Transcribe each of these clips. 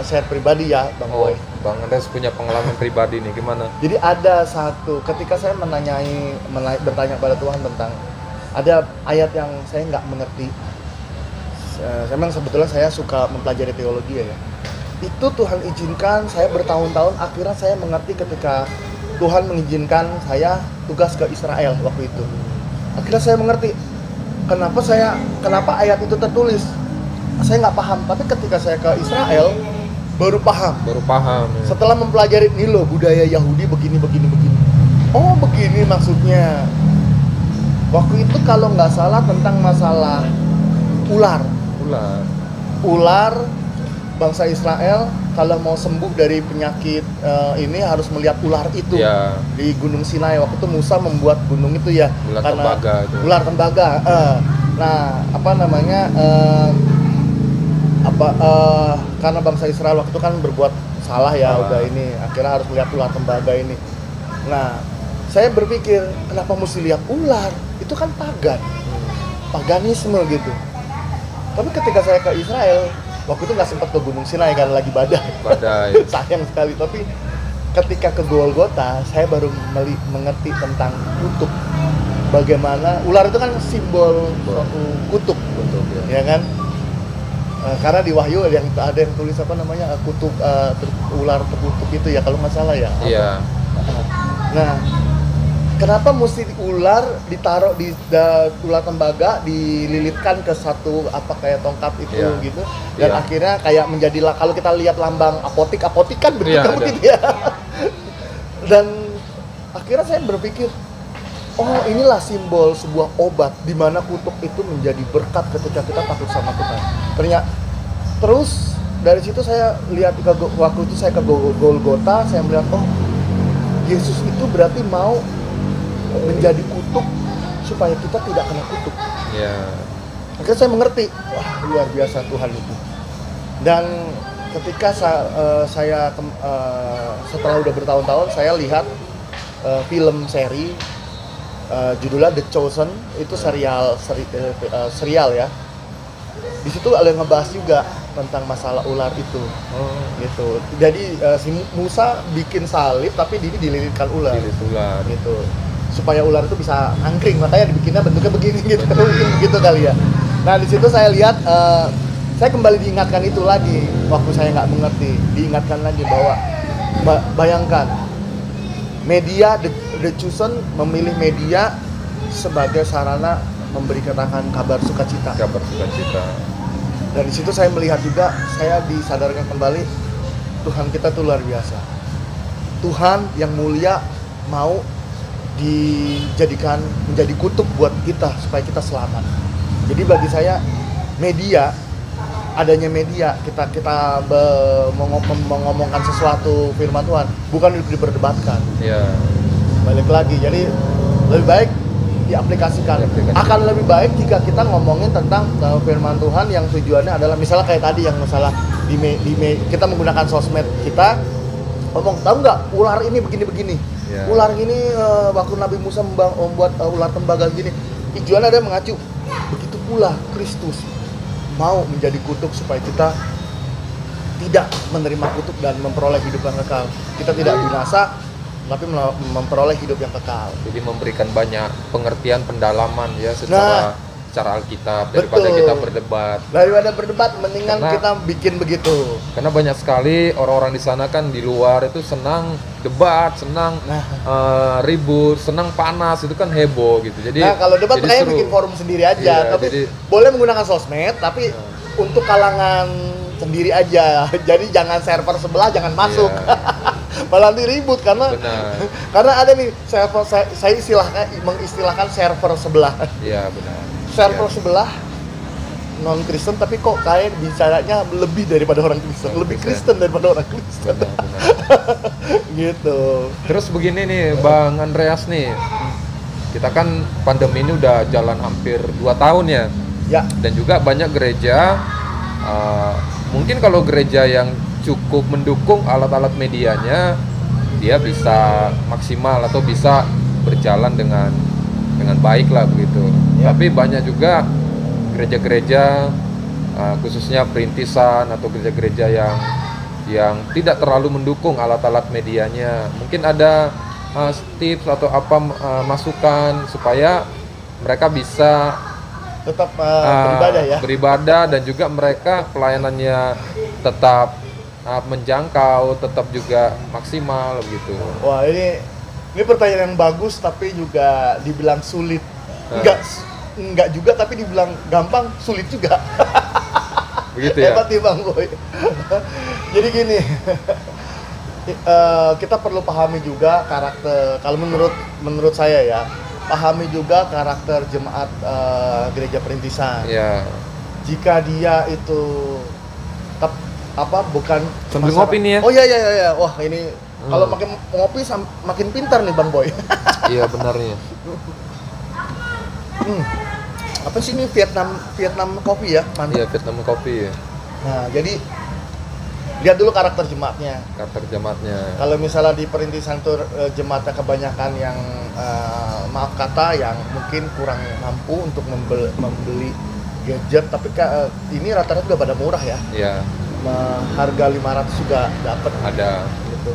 share pribadi ya, Bang Oh, Boy. Bang Andreas punya pengalaman pribadi nih, gimana? Jadi ada satu ketika saya bertanya pada Tuhan tentang ada ayat yang saya nggak mengerti. Memang sebetulnya saya suka mempelajari teologi ya. Itu Tuhan izinkan saya bertahun-tahun, akhirnya saya mengerti ketika Tuhan mengizinkan saya tugas ke Israel waktu itu. Akhirnya saya mengerti kenapa ayat itu tertulis. Saya nggak paham, tapi ketika saya ke Israel baru paham. Ya. Setelah mempelajari ini loh, budaya Yahudi begini. Oh begini maksudnya. Waktu itu kalau nggak salah tentang masalah ular bangsa Israel kalau mau sembuh dari penyakit ini harus melihat ular itu di Gunung Sinai. Waktu itu Musa membuat gunung itu ya ular tembaga. Nah apa namanya karena bangsa Israel waktu itu kan berbuat salah ya, udah ini akhirnya harus melihat ular tembaga ini. Nah saya berpikir kenapa mesti lihat ular, itu kan paganisme gitu. Tapi ketika saya ke Israel waktu itu nggak sempat ke Gunung Sinai karena lagi badai. Sayang sekali. Tapi ketika ke Golgota saya baru mengerti tentang kutub, bagaimana ular itu kan simbol suatu kutub ya kan. Karena di Wahyu ada yang tulis apa namanya kutub ular terkutuk itu ya kalau nggak salah ya. Iya. Nah, kenapa mesti ular ditaruh di ular tembaga dililitkan ke satu kayak tongkat itu gitu dan akhirnya kayak menjadi kalau kita lihat lambang apotik kan bentuknya begitu ya. Dan akhirnya saya berpikir oh inilah simbol sebuah obat di mana kutuk itu menjadi berkat ketika kita takut sama Tuhan. Terus dari situ saya lihat waktu itu saya ke Golgota, saya melihat oh Yesus itu berarti mau menjadi kutuk supaya kita tidak kena kutuk. Akhirnya saya mengerti, wah luar biasa Tuhan itu. Dan ketika saya setelah udah bertahun-tahun saya lihat film seri judulnya The Chosen, itu serial ya. Di situ ada yang ngebahas juga tentang masalah ular itu. Gitu. Jadi si Musa bikin salib tapi ini dililitkan ular. Gitu. Supaya ular itu bisa angkring, makanya dibikinnya bentuknya begini gitu. Mungkin begitu kali ya. Nah, di situ saya lihat saya kembali diingatkan itu lagi waktu saya nggak mengerti, diingatkan lagi bahwa bayangkan media The Chosen memilih media sebagai sarana memberitakan kabar sukacita. Dan di situ saya melihat juga, saya disadarkan kembali Tuhan kita tuh luar biasa. Tuhan yang mulia mau dijadikan menjadi kutub buat kita supaya kita selamat. Jadi bagi saya adanya media kita mengomongkan sesuatu firman Tuhan bukan diperdebatkan. Balik lagi, jadi lebih baik diaplikasikan. Akan lebih baik jika kita ngomongin tentang firman Tuhan yang tujuannya adalah misalnya kayak tadi yang masalah kita menggunakan sosmed kita ngomong, tahu nggak ular ini begini-begini. Ular ini waktu Nabi Musa membuat ular tembaga gini, tujuannya ada mengacu. Begitu pula Kristus mau menjadi kutuk supaya kita tidak menerima kutuk dan memperoleh hidup yang kekal. Kita tidak binasa, tapi memperoleh hidup yang kekal. Jadi memberikan banyak pengertian, pendalaman ya secara Alkitab daripada kita berdebat. Daripada berdebat, mendingan kita bikin begitu. Karena banyak sekali orang-orang di sana kan di luar itu senang debat, senang ribut, senang panas, itu kan heboh gitu. Jadi kalau debat kayak bikin forum sendiri aja, tapi boleh menggunakan sosmed, tapi untuk kalangan sendiri aja. Jadi jangan server sebelah jangan masuk. Malah nanti ribut karena ada nih server saya mengistilahkan server sebelah. Iya benar. Server sebelah non Kristen tapi kok kayak bicaranya lebih daripada orang Kristen, lebih Kristen daripada orang Kristen. Gitu. Terus begini nih Bang Andreas nih, kita kan pandemi ini udah jalan hampir 2 tahun ya. Dan juga banyak gereja, mungkin kalau gereja yang cukup mendukung alat-alat medianya, dia bisa maksimal atau bisa berjalan dengan baik lah begitu. Tapi banyak juga gereja-gereja khususnya perintisan atau gereja-gereja yang yang tidak terlalu mendukung alat-alat medianya. Mungkin ada tips atau apa masukan supaya mereka bisa tetap beribadah ya. Beribadah, dan juga mereka pelayanannya tetap menjangkau, tetap juga maksimal gitu. Wah, ini pertanyaan yang bagus tapi juga dibilang sulit. Enggak juga, tapi dibilang gampang, sulit juga. Begitu ya. Hebat nih Bang Boy. Jadi gini, kita perlu pahami juga karakter. Kalau menurut saya ya, pahami juga karakter jemaat gereja perintisan. Ya. Jika dia itu bukan sambil ngopi nih ya. Oh iya. Wah, ini kalau makin ngopi makin pintar nih Bang Boy. Iya benarnya. Apa sih ini Vietnam kopi ya? Iya, Vietnam kopi ya. Nah, jadi lihat dulu karakter jemaatnya. Kalau misalnya di perintisan tuh jemaatnya kebanyakan yang maaf kata yang mungkin kurang mampu untuk membeli gadget, tapi ini rata-rata udah pada murah ya. Iya. Harga 500 juga dapat. Ada. Gitu.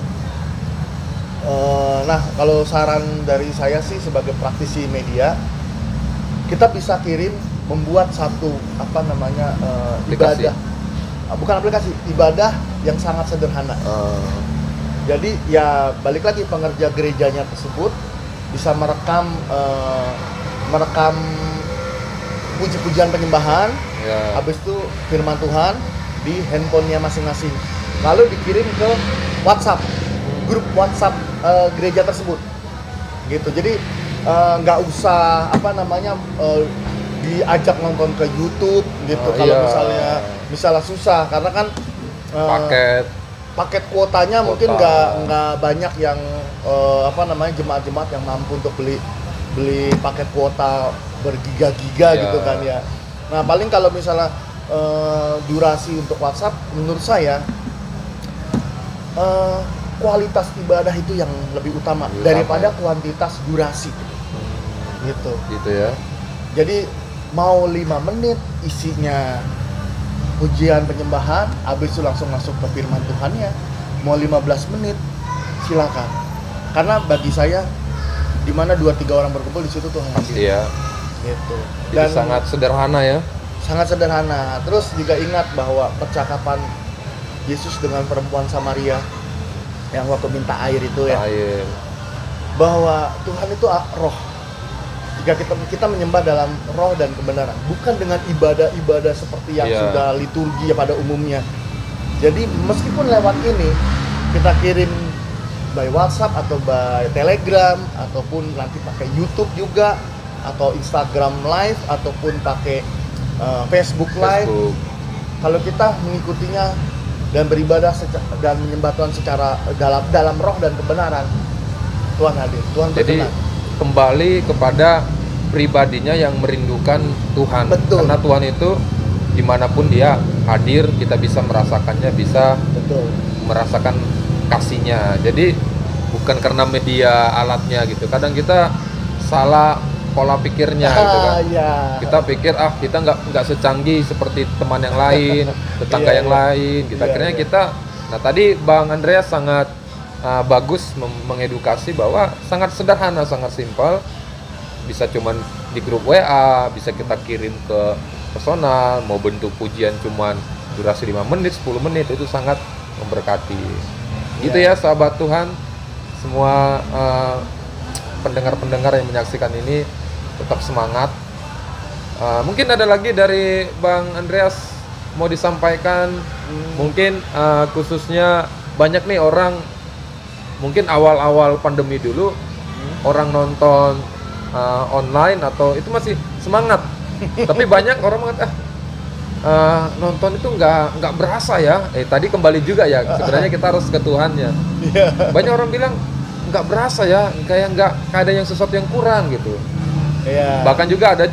Nah, kalau saran dari saya sih sebagai praktisi media, kita bisa membuat satu ibadah, bukan aplikasi, ibadah yang sangat sederhana. Jadi ya balik lagi, pengerja gerejanya tersebut bisa merekam puji-pujian penyembahan, habis itu firman Tuhan di handphonenya masing-masing, lalu dikirim ke WhatsApp, grup WhatsApp gereja tersebut, gitu. Jadi nggak usah diajak nonton ke YouTube gitu. Kalau misalnya susah, karena kan paket kuotanya mungkin nggak banyak yang jemaat-jemaat yang mampu untuk beli paket kuota bergiga-giga gitu kan ya. Nah, paling kalau misalnya durasi untuk WhatsApp, menurut saya kualitas ibadah itu yang lebih utama daripada kuantitas durasi gitu ya. Jadi mau 5 menit isinya pujian penyembahan, habis itu langsung masuk ke firman Tuhannya, mau 15 menit silakan, karena bagi saya di mana 2-3 orang berkumpul di situ Tuhan hadir. Iya. Gitu. Dan jadi sangat sederhana ya. Sangat sederhana. Terus juga ingat bahwa percakapan Yesus dengan perempuan Samaria yang waktu minta air itu ya. Bahwa Tuhan itu roh. Jika kita menyembah dalam roh dan kebenaran, bukan dengan ibadah-ibadah seperti yang sudah liturgi ya pada umumnya. Jadi meskipun lewat ini kita kirim by WhatsApp atau by Telegram ataupun nanti pakai YouTube juga atau Instagram Live ataupun pakai Facebook Live. Kalau kita mengikutinya dan beribadah dan menyembah Tuhan secara dalam roh dan kebenaran, Tuhan hadir, Tuhan berkenan. Jadi kembali kepada pribadinya yang merindukan Tuhan. Betul. Karena Tuhan itu dimanapun dia hadir, kita bisa merasakannya, bisa merasakan kasihnya. Jadi bukan karena media alatnya gitu. Kadang kita salah pola pikirnya gitu kan. Kita pikir kita nggak secanggih seperti teman yang lain, tetangga yang lain. Akhirnya kita. Nah, tadi Bang Andreas sangat bagus mengedukasi bahwa sangat sederhana, sangat simpel. Bisa cuman di grup WA, bisa kita kirim ke personal, mau bentuk pujian cuman durasi 5 menit, 10 menit, itu sangat memberkati. Gitu ya sahabat Tuhan, semua pendengar-pendengar yang menyaksikan ini tetap semangat. Mungkin ada lagi dari Bang Andreas mau disampaikan, mungkin khususnya banyak nih orang, mungkin awal-awal pandemi dulu orang nonton online atau itu masih semangat, tapi banyak orang mengatakan nonton itu nggak berasa ya. Tadi kembali juga ya, sebenarnya kita harus ke Tuhannya. Banyak orang bilang nggak berasa ya, kayak nggak ada yang sesuatu yang kurang gitu. Bahkan juga ada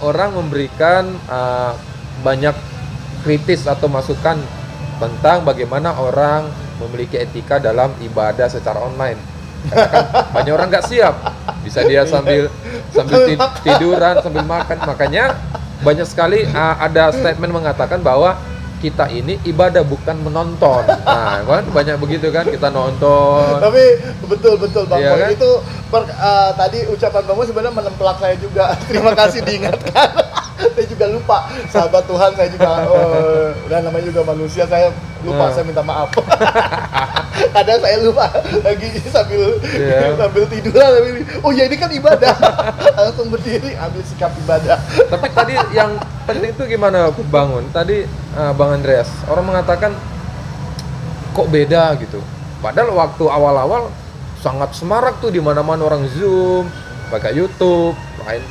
orang memberikan banyak kritis atau masukan tentang bagaimana orang memiliki etika dalam ibadah secara online. Karena kan banyak orang nggak siap, bisa dia sambil tiduran, sambil makan. Makanya banyak sekali ada statement mengatakan bahwa kita ini ibadah bukan menonton. Nah, kan banyak begitu kan, kita nonton. Tapi betul Bang Iya Boy, kan? itu tadi ucapan Bang Boy sebenarnya menempelak saya juga. Terima kasih diingatkan. Saya juga lupa, sahabat Tuhan, saya juga dan namanya juga manusia, saya lupa, saya minta maaf. Kadang saya lupa lagi sambil tiduran, oh ya ini kan ibadah. Langsung berdiri ambil sikap ibadah. Tapi tadi yang penting itu gimana bangun? Tadi Bang Andreas, orang mengatakan kok beda gitu. Padahal waktu awal-awal sangat semarak tuh, di mana-mana orang Zoom, pakai YouTube,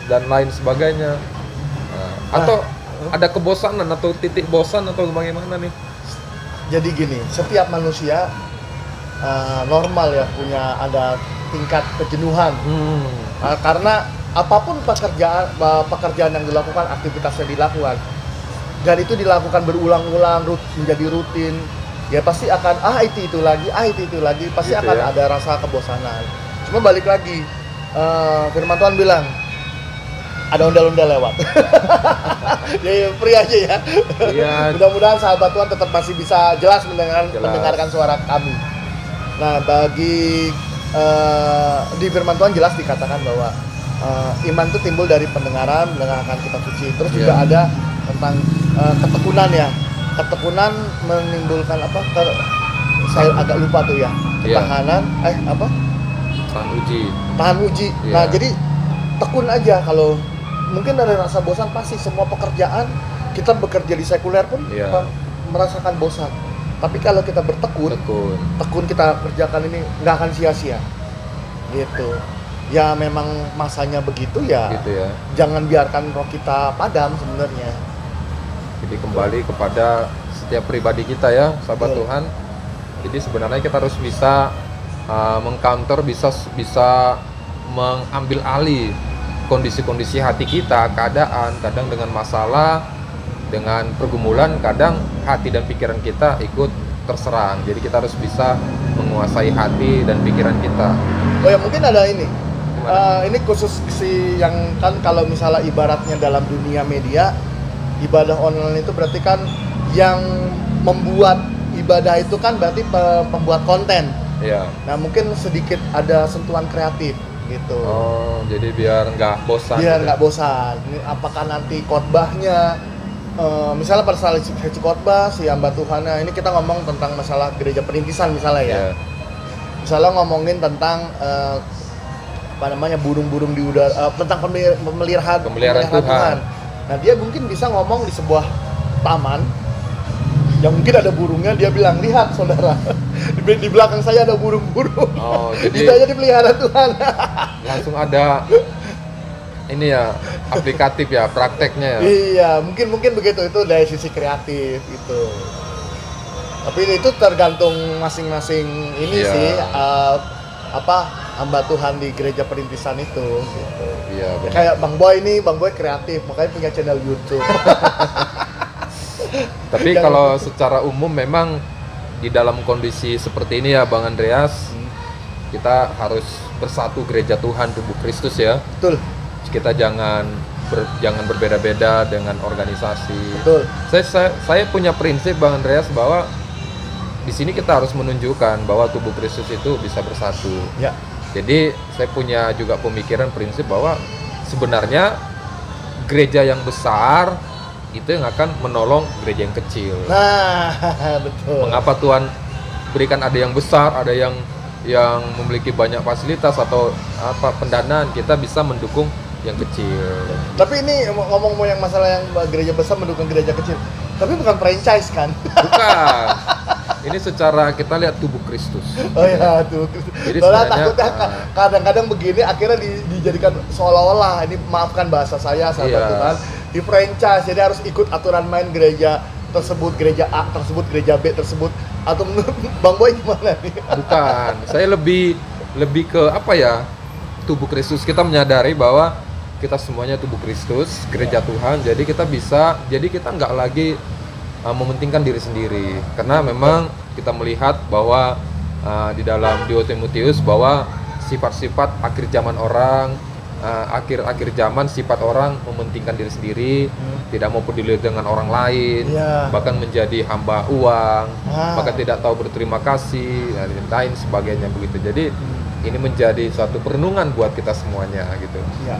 dan lain sebagainya. Atau ada kebosanan atau titik bosan atau bagaimana nih? Jadi gini, setiap manusia normal ya punya ada tingkat kejenuhan. Karena apapun pekerjaan yang dilakukan, aktivitas yang dilakukan, dan itu dilakukan berulang-ulang, menjadi rutin, ya pasti akan itu lagi, pasti gitu akan ada rasa kebosanan. Cuma balik lagi, firman Tuhan bilang ada ondel-ondel lewat. Ya, free aja ya. Iya. Mudah-mudahan sahabat Tuhan tetap masih bisa jelas mendengarkan suara kami. Nah, bagi di firman Tuhan jelas dikatakan bahwa iman itu timbul dari mendengarkan kitab suci. Terus juga ada tentang ketekunan ya. Ketekunan menimbulkan apa? Saya agak lupa tuh ya. Ketahanan, Tahan uji. Yeah. Nah, jadi tekun aja. Kalau mungkin ada rasa bosan, pasti semua pekerjaan, kita bekerja di sekuler pun merasakan bosan. Tapi kalau kita tekun kita kerjakan ini nggak akan sia-sia. Gitu. Ya memang masanya begitu ya. Gitu ya. Jangan biarkan roh kita padam sebenarnya. Jadi kembali kepada setiap pribadi kita ya, sahabat Tuhan. Jadi sebenarnya kita harus bisa mengcounter, bisa mengambil alih kondisi-kondisi hati kita, keadaan, kadang dengan masalah, dengan pergumulan, kadang hati dan pikiran kita ikut terserang. Jadi kita harus bisa menguasai hati dan pikiran kita. Oh ya, mungkin ada ini. Ini khusus yang kan kalau misalnya ibaratnya dalam dunia media, ibadah online itu berarti kan yang membuat ibadah itu kan berarti pembuat konten. Iya. Nah, mungkin sedikit ada sentuhan kreatif gitu. Oh, jadi biar nggak bosan. Biar nggak bosan. Ini apakah nanti khotbahnya, misalnya pada saat sesi khotbah si hamba Tuhannya, ini kita ngomong tentang masalah gereja perintisan misalnya ya. Misalnya ngomongin tentang burung-burung di udara, tentang pemeliharaan Tuhan. Nah, dia mungkin bisa ngomong di sebuah taman yang mungkin ada burungnya, dia bilang, lihat saudara, di belakang saya ada burung-burung. Oh, jadi itu aja dipelihara Tuhan. Langsung ada ini ya, aplikatif ya, prakteknya ya. Iya, mungkin begitu, itu dari sisi kreatif itu. Tapi itu tergantung masing-masing ini sih, hamba Tuhan di gereja perintisan itu gitu. Iya, benar. Kayak Bang Boy kreatif, makanya punya channel YouTube. Tapi kalau secara umum memang di dalam kondisi seperti ini ya Bang Andreas, kita harus bersatu gereja Tuhan, tubuh Kristus ya. Betul. Kita jangan berbeda-beda dengan organisasi. Betul. Saya punya prinsip Bang Andreas bahwa di sini kita harus menunjukkan bahwa tubuh Kristus itu bisa bersatu. Ya. Jadi saya punya juga pemikiran prinsip bahwa sebenarnya gereja yang besar itu yang akan menolong gereja yang kecil. Nah, betul. Mengapa Tuhan berikan ada yang besar, ada yang memiliki banyak fasilitas atau pendanaan, kita bisa mendukung yang kecil. Tapi ini ngomong yang masalah yang gereja besar mendukung gereja kecil. Tapi bukan franchise kan? Bukan. Ini secara kita lihat tubuh Kristus. Oh ya, tubuh Kristus. Jadi takutnya kadang-kadang begini akhirnya dijadikan seolah-olah, ini maafkan bahasa saya sahabat Tuhan, di franchise, jadi harus ikut aturan main gereja tersebut, gereja A tersebut, gereja B tersebut. Atau menurut Bang Boy gimana nih? Bukan, saya lebih ke tubuh Kristus. Kita menyadari bahwa kita semuanya tubuh Kristus, gereja Tuhan. Jadi kita nggak lagi mementingkan diri sendiri, karena memang kita melihat bahwa di dalam 2 Timotius bahwa sifat-sifat akhir zaman orang akhir-akhir zaman sifat orang mementingkan diri sendiri, tidak mau peduli dengan orang lain, bahkan menjadi hamba uang, bahkan tidak tahu berterima kasih dan lain sebagainya begitu. Jadi ini menjadi suatu perenungan buat kita semuanya gitu. Ya.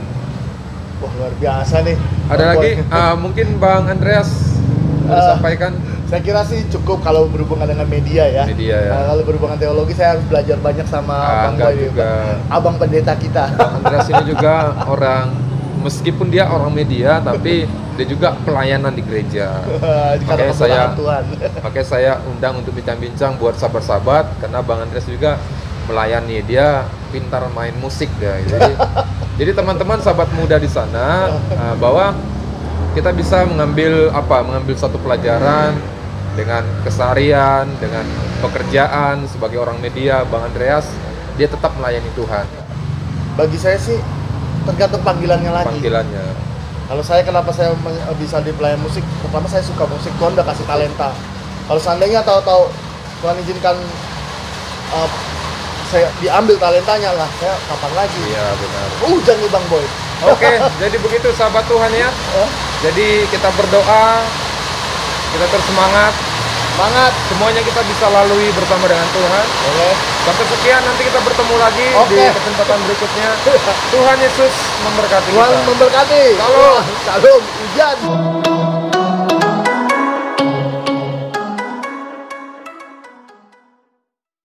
Wah, luar biasa nih. Ada lagi mungkin Bang Andreas sampaikan. Saya kira sih cukup kalau berhubungan dengan media ya. Kalau berhubungan teologi saya harus belajar banyak sama Bang Boy juga. Abang pendeta kita. Bang Andreas ini juga orang, meskipun dia orang media tapi dia juga pelayanan di gereja. Makanya saya undang untuk bincang-bincang buat sahabat-sahabat, karena Bang Andreas juga melayani, dia pintar main musik dia. Jadi teman-teman sahabat muda di sana, bahwa kita bisa mengambil satu pelajaran dengan keseharian, dengan pekerjaan sebagai orang media. Bang Andreas dia tetap melayani Tuhan. Bagi saya sih tergantung panggilannya lagi. Kalau saya, kenapa saya bisa di pelayan musik? Pertama saya suka musik, Tuhan udah kasih talenta. Kalau seandainya tahu-tahu Tuhan izinkan saya diambil talentanya lah, saya kapan lagi? Iya benar. Hujan nih Bang Boy. Oke, jadi begitu sahabat Tuhan ya. Jadi kita berdoa, kita terus semangat, semuanya kita bisa lalui bersama dengan Tuhan. Sampai sekian, nanti kita bertemu lagi di kesempatan berikutnya. Tuhan Yesus memberkati kita. Tuhan memberkati. Shalom. Shalom. Hujan.